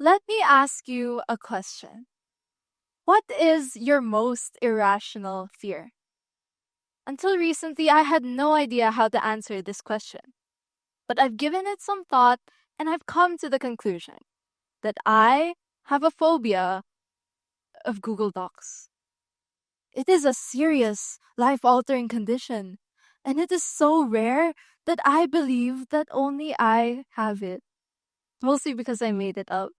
Let me ask you a question. What is your most irrational fear? Until recently, I had no idea how to answer this question. But I've given it some thought and I've come to the conclusion that I have a phobia of Google Docs. It is a serious, life altering condition, and it is so rare that I believe that only I have it, mostly because I made it up.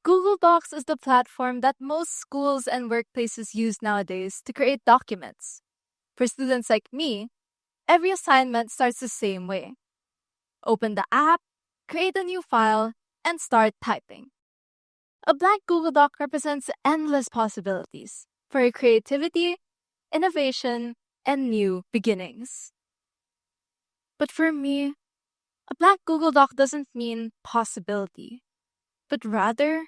Google Docs is the platform that most schools and workplaces use nowadays to create documents. For students like me, every assignment starts the same way. Open the app, create a new file, and start typing. A blank Google Doc represents endless possibilities for creativity, innovation, and new beginnings. But for me, a blank Google Doc doesn't mean possibility, but rather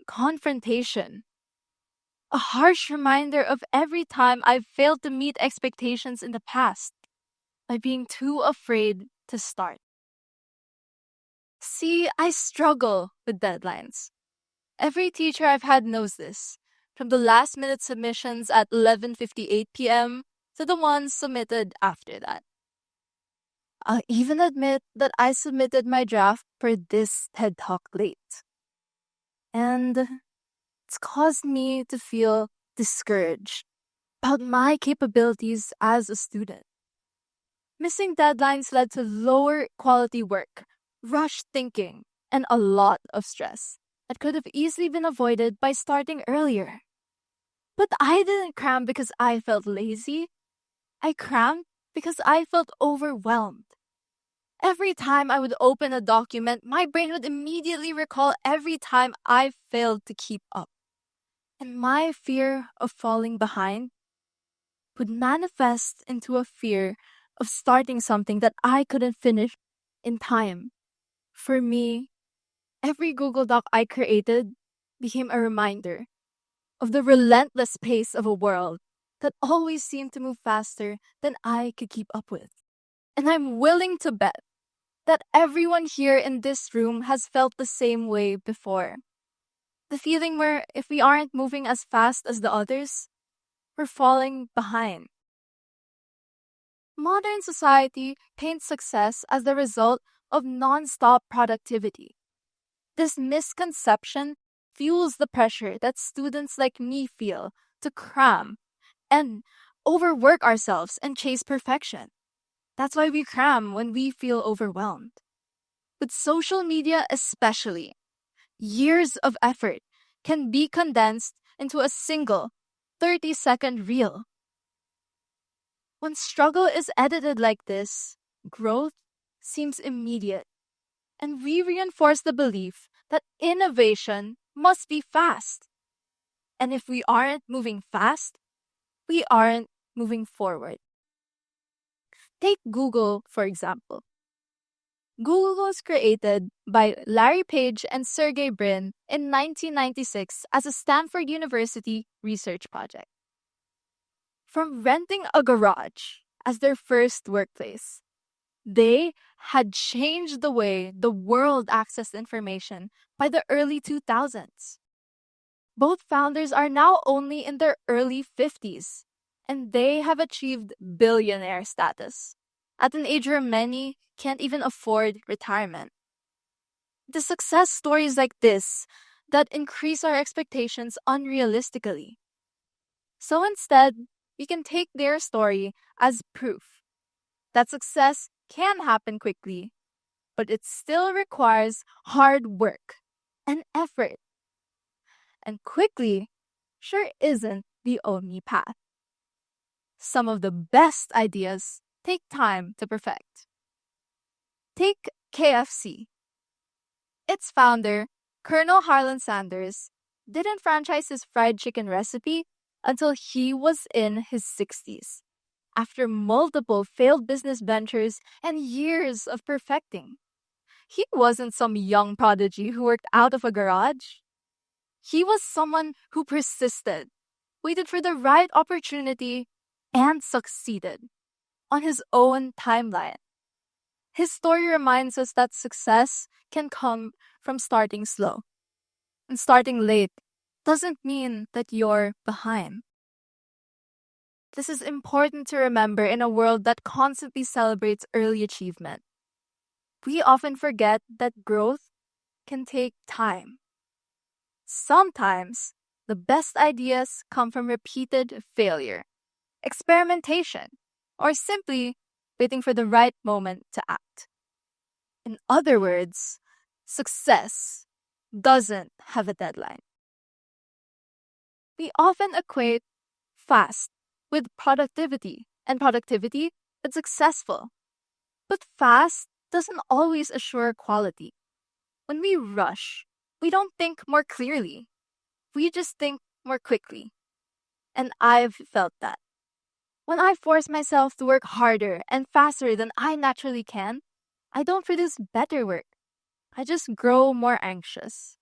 confrontation. A harsh reminder of every time I've failed to meet expectations in the past by being too afraid to start. See, I struggle with deadlines. Every teacher I've had knows this, from the last minute submissions at 11:58 p.m. to the ones submitted after that. I'll even admit that I submitted my draft for this TED Talk late. And it's caused me to feel discouraged about my capabilities as a student. Missing deadlines led to lower quality work, rushed thinking, and a lot of stress that could have easily been avoided by starting earlier. But I didn't cram because I felt lazy. I crammed because I felt overwhelmed. Every time I would open a document, my brain would immediately recall every time I failed to keep up. And my fear of falling behind would manifest into a fear of starting something that I couldn't finish in time. For me, every Google Doc I created became a reminder of the relentless pace of a world that always seemed to move faster than I could keep up with. And I'm willing to bet that everyone here in this room has felt the same way before. The feeling where if we aren't moving as fast as the others, we're falling behind. Modern society paints success as the result of non-stop productivity. This misconception fuels the pressure that students like me feel to cram and overwork ourselves and chase perfection. That's why we cram when we feel overwhelmed. With social media especially, years of effort can be condensed into a single 30-second reel. When struggle is edited like this, growth seems immediate, and we reinforce the belief that innovation must be fast. And if we aren't moving fast, we aren't moving forward. Take Google, for example. Google was created by Larry Page and Sergey Brin in 1996 as a Stanford University research project. From renting a garage as their first workplace, they had changed the way the world accessed information by the early 2000s. Both founders are now only in their early 50s, and they have achieved billionaire status at an age where many can't even afford retirement. The success stories like this that increase our expectations unrealistically. So instead, we can take their story as proof that success can happen quickly, but it still requires hard work and effort. And quickly sure isn't the only path. Some of the best ideas take time to perfect. Take KFC. Its founder, Colonel Harlan Sanders, didn't franchise his fried chicken recipe until he was in his 60s, after multiple failed business ventures and years of perfecting. He wasn't some young prodigy who worked out of a garage. He was someone who persisted, waited for the right opportunity, and succeeded on his own timeline. His story reminds us that success can come from starting slow. And starting late doesn't mean that you're behind. This is important to remember in a world that constantly celebrates early achievement. We often forget that growth can take time. Sometimes, the best ideas come from repeated failure, experimentation, or simply waiting for the right moment to act. In other words, success doesn't have a deadline. We often equate fast with productivity, and productivity with successful. But fast doesn't always assure quality. When we rush, we don't think more clearly. We just think more quickly. And I've felt that. When I force myself to work harder and faster than I naturally can, I don't produce better work. I just grow more anxious.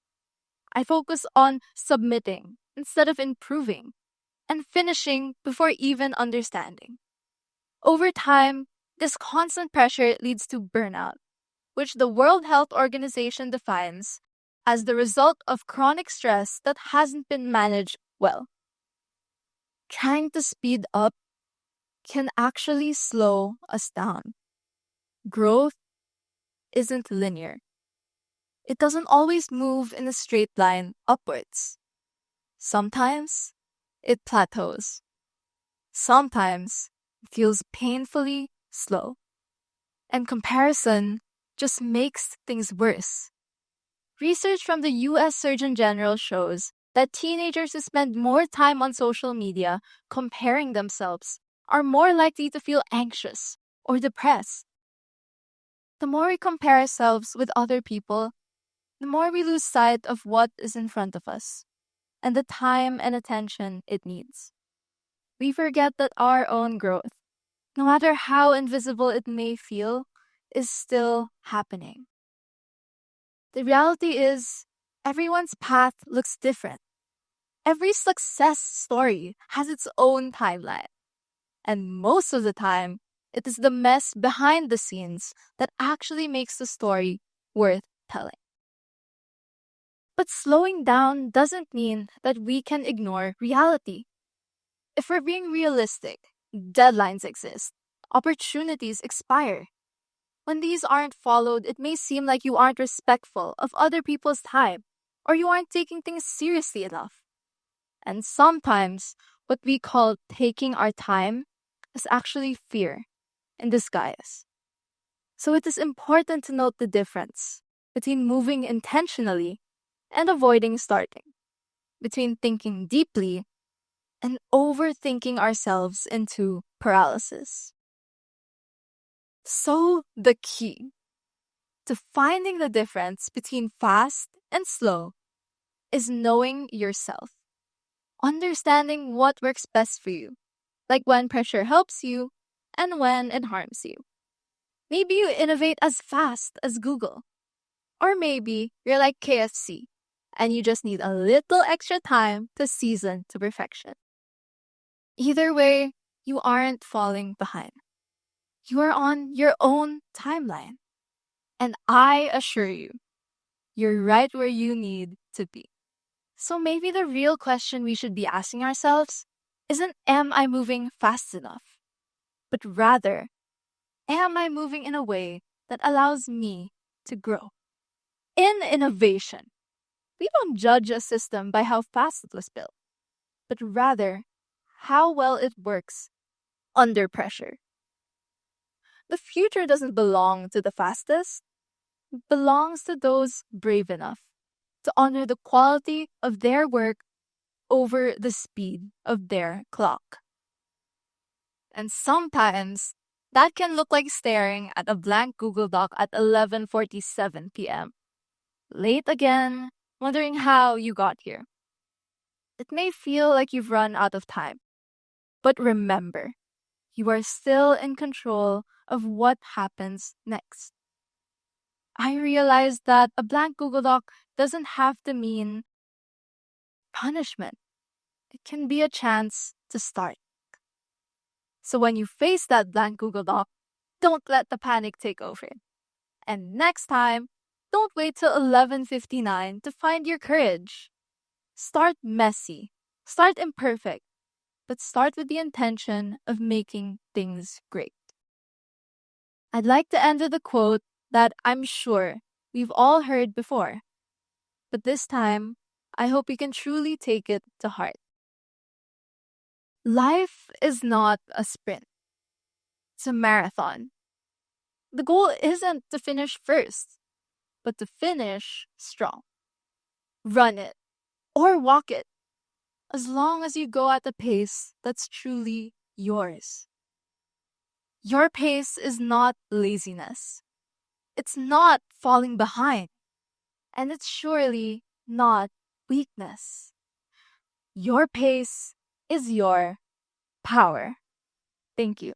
I focus on submitting instead of improving and finishing before even understanding. Over time, this constant pressure leads to burnout, which the World Health Organization defines as the result of chronic stress that hasn't been managed well. Trying to speed up can actually slow us down. Growth isn't linear. It doesn't always move in a straight line upwards. Sometimes it plateaus. Sometimes it feels painfully slow. And comparison just makes things worse. Research from the US Surgeon General shows that teenagers who spend more time on social media comparing themselves are more likely to feel anxious or depressed. The more we compare ourselves with other people, the more we lose sight of what is in front of us and the time and attention it needs. We forget that our own growth, no matter how invisible it may feel, is still happening. The reality is, everyone's path looks different. Every success story has its own timeline. And most of the time, it is the mess behind the scenes that actually makes the story worth telling. But slowing down doesn't mean that we can ignore reality. If we're being realistic, deadlines exist, opportunities expire. When these aren't followed, it may seem like you aren't respectful of other people's time, or you aren't taking things seriously enough. And sometimes, what we call taking our time is actually fear in disguise. So it is important to note the difference between moving intentionally and avoiding starting, between thinking deeply and overthinking ourselves into paralysis. So the key to finding the difference between fast and slow is knowing yourself, understanding what works best for you, like when pressure helps you and when it harms you. Maybe you innovate as fast as Google, or maybe you're like KFC and you just need a little extra time to season to perfection. Either way, you aren't falling behind. You are on your own timeline. And I assure you, you're right where you need to be. So maybe the real question we should be asking ourselves isn't, am I moving fast enough? But rather, am I moving in a way that allows me to grow? In innovation, we don't judge a system by how fast it was built, but rather how well it works under pressure. The future doesn't belong to the fastest, it belongs to those brave enough to honor the quality of their work over the speed of their clock. And sometimes that can look like staring at a blank Google Doc at 11:47 p.m. Late again, wondering how you got here. It may feel like you've run out of time, but remember, you are still in control of what happens next. I realized that a blank Google Doc doesn't have to mean punishment. It can be a chance to start. So when you face that blank Google Doc, don't let the panic take over. And next time, don't wait till 11:59 to find your courage. Start messy, start imperfect, but start with the intention of making things great. I'd like to end with a quote that I'm sure we've all heard before, but this time, I hope you can truly take it to heart. Life is not a sprint, it's a marathon. The goal isn't to finish first, but to finish strong. Run it or walk it, as long as you go at a pace that's truly yours. Your pace is not laziness. It's not falling behind. And it's surely not weakness. Your pace is your power. Thank you.